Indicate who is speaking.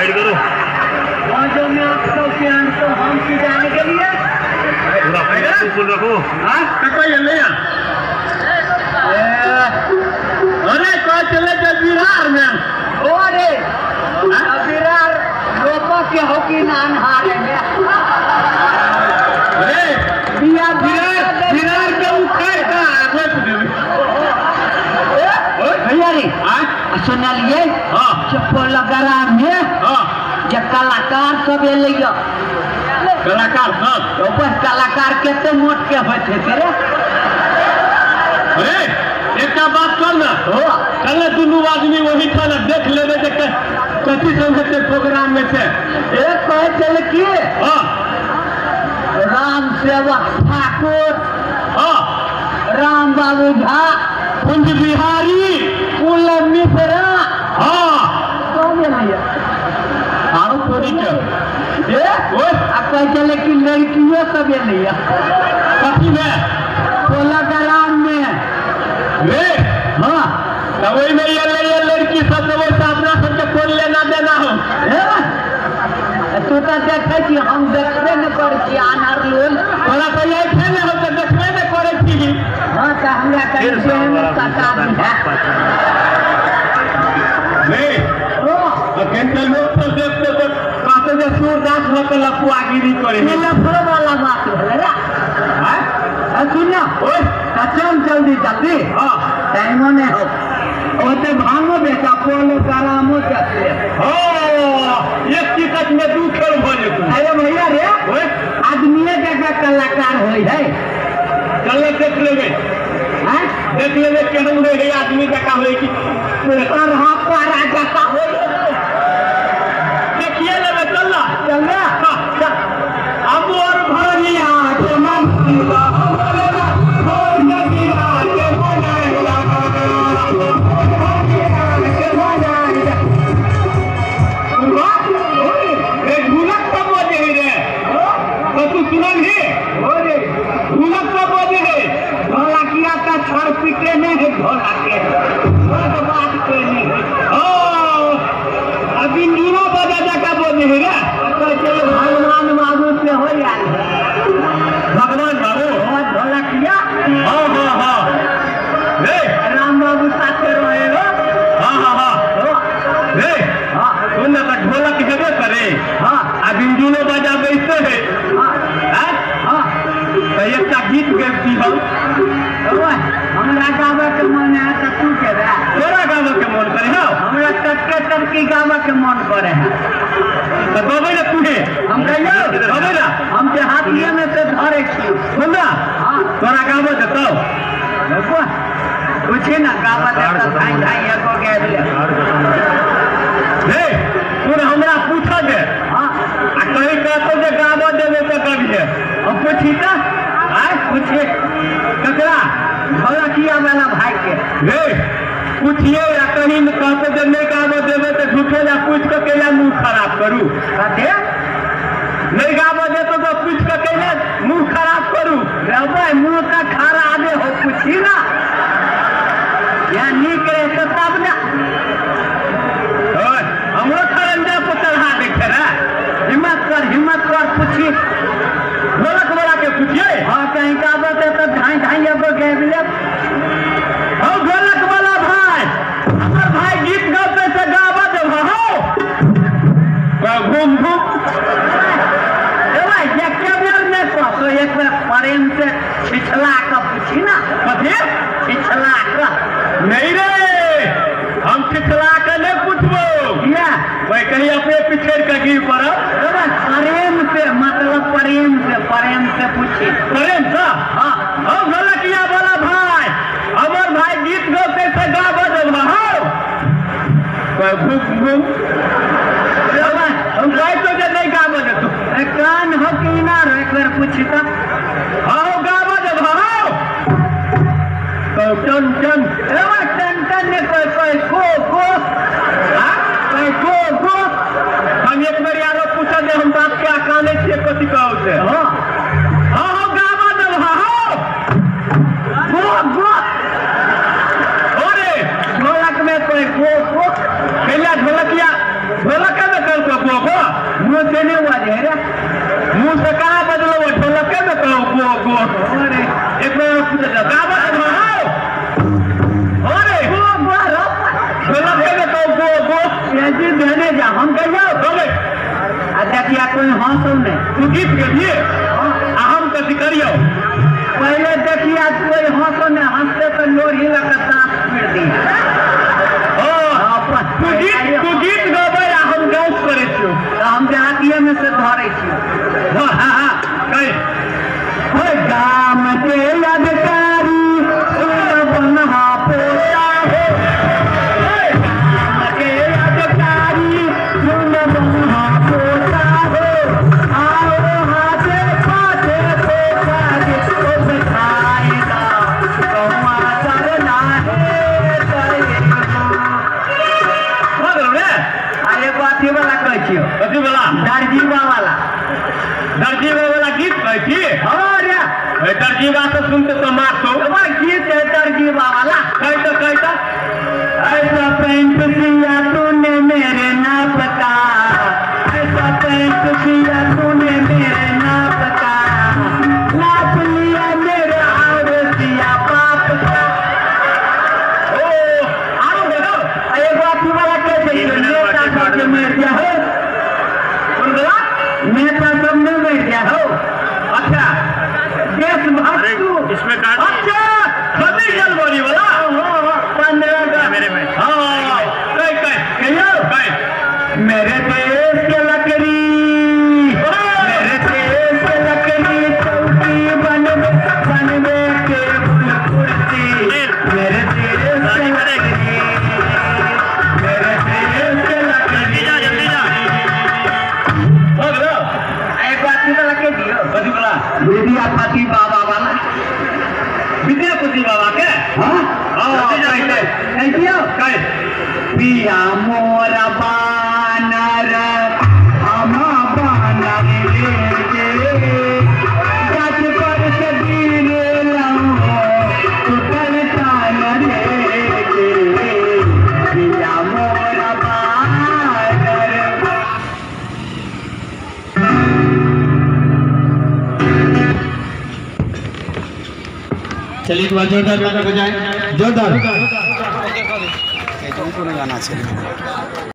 Speaker 1: Side करो।
Speaker 2: जो मैं आपको प्यार तो हम जाने के लिए
Speaker 1: पूरा फुल रखो।
Speaker 2: हाँ कहीं जल्दी अरे कौन चले जो बिहार में ओ अरे बिहार लोगों के हो कि नान हारे में अरे बिहार के उठाए का भैया रे सुनलिए चप्पलगरा में जो कलाकार सब एलियो कलाकार सब कलाकार केते मोट के होते थे रे अरे एक बात कर ना चल दुनू आदमी वही था ना देख लेवे कथी सब होते प्रोग्राम में से एक कहे चल कि राम सेवक ठाकुर राम बाबू झा कुंज बिहारी कुल मिश्रा आरो थोड़ी कहे चले कि लड़कियों सब एलिया कथी में प्रोग्राम में वही में ये लड़की सब अपना सबके कोई लेना देना हो तू तो देखे कि हम देखबे न करे आनार लोल तोरा तो ये थे न हो तो देखबे न करे छी हां त हमरा कहीं पता नहीं कैंसल में तो देखते तो कहते जे सूरदास लोग लपुआगिरी करे ये लफड़ो वाला बात है रे हां सुनियो ओए कचम जल्दी जल्दी टाइम ने हो ओते भांगो बेटा पोलो करामो चले एक टिकट में दू खेल भले अरे भैया रे आदमी जगह कलाकार होई है चल देख लेबे हैं देख लेबे केहन रे आदमी जगह होई कि और हाथ पर राजा का होई देखिए लेबे चल अब और भरिया के मन पिटे नहीं है ढोला के बात कोई नहीं है अभी नीनो बजा जगह बोले है रे भगवान बाबू से हो यार भगवान बाबू ढोला किया हाँ राम बाबू साथे रहेगा सुन ना ढोलक हेबे करे अभी नीनो बजा बैठे है तो एक गीत गैती हम हमरा गावे के मन है तो तू के रे तोरा गावे के मन करे हो हमरा टटके टटकी गावे के मन करे है तो गावे ना तू हम कहियो गावे ना हम के हाथिए में से धरे छी सुन ना तोरा गावे देतो देखो पूछे ना गावे देता भाई भाई एगो गे ले हे तू हमरा पूछो दे हां आ कहीं कहतो जे गावे देबे तो कभी हम पूछी त आय पूछे ककरा ढोलकिया वाला भाई के रे पूछिए या कहीं में कहते जब नहीं गावो देवे तो झूठे या पूछ के केला मुंह खराब करू कहते नहीं गावो दे तो पूछ के केला मुंह खराब करू रे मुंह का खारा आदे हो पूछी ना या निक रे तो तब ना हमरो खरंजा को चढ़ा देखे रे हिम्मत कर पूछी ढोलक वाला के पूछिए हाँ कहीं गावो दे तो ढाई ढाई एगो गेबले ढोलक वाला भाई हमार भाई गीत गाते से गावा जब हो घूम घूम तो एक बार प्रेम से छिछला कर पूछी ना कभी छिछला कर नहीं रे हम छिछला कर नहीं पूछबो भाई कहीं अपने पिछड़ का गिर पड़ा प्रेम से मतलब प्रेम से पूछी प्रेम से हाँ ढोलकिया वाला भाई हमार भाई गीत गाते से गावा जब हो घूम घूम हम गाय तो जे नहीं गावा दे तू कान हो कि ना रे एक बार पूछी तो आओ गावा जब हो तो टन ने कोई को हम एक बार यारो पूछा दे हम बात क्या काने छे कथी कहौ से हां गावा जब हो अरे ढोलक में कोई को पहला ढोलकिया ढोलक में कर को देखिया कोई हंसो नहीं
Speaker 1: तू गीत गेलिए हम कथी करियो
Speaker 2: पहले देखिया कोई हंसो नहीं हंसते तो लोरी लगा दांत फिर दिया
Speaker 1: तू गीत गबै आ हम डांस करे छियो
Speaker 2: हम देहातिये में से धरे छियो
Speaker 1: कहि
Speaker 2: गाम के अधिकारी बनहा पोता हो गाम के अधिकारी बनहा पोता हो आओ हाथे पाथे पोता के तो बिठाएगा कौआ करना है अरे बाती वाला कह छियो
Speaker 1: कथी वाला
Speaker 2: दर्जीवा वाला
Speaker 1: गीत कहै छी
Speaker 2: अरे
Speaker 1: दर्जीवा से सुनते तो मारतो
Speaker 2: गीत है दर्जीवा वाला
Speaker 1: कहता
Speaker 2: ऐसा पैंट सिया तूने मेरे नाप का ऐसा पैंट सिया तूने मेरे नाप का नाप लिया मेरे और सिया बाप का अरे बापू वाला कैसे नेता सबके मर गया हो नेता सब में मर गया हो अच्छा देशभक्त
Speaker 1: इसमें काट
Speaker 2: अच्छा
Speaker 1: 26 जनवरी वाला
Speaker 2: 15
Speaker 1: मेरे में
Speaker 2: मेरे देश के लकड़ी मेरे देश के लकड़ी चौकी बनवे के कुर्सी मेरे देश के लकड़ी मेरे देश के लकड़ी
Speaker 1: जल्दी जा
Speaker 2: एक बात वाला के दियो
Speaker 1: कथी वाला
Speaker 2: विद्यापति बाबा वाला
Speaker 1: विद्यापति बाबा के
Speaker 2: पिया मोरा बानर हमा बानर गच पर से गिरे टूटल तान रे पिया मोरा बानर
Speaker 3: चलिए एक बार जोरदार गाना बजाएं जोरदार
Speaker 4: गाना चलिए।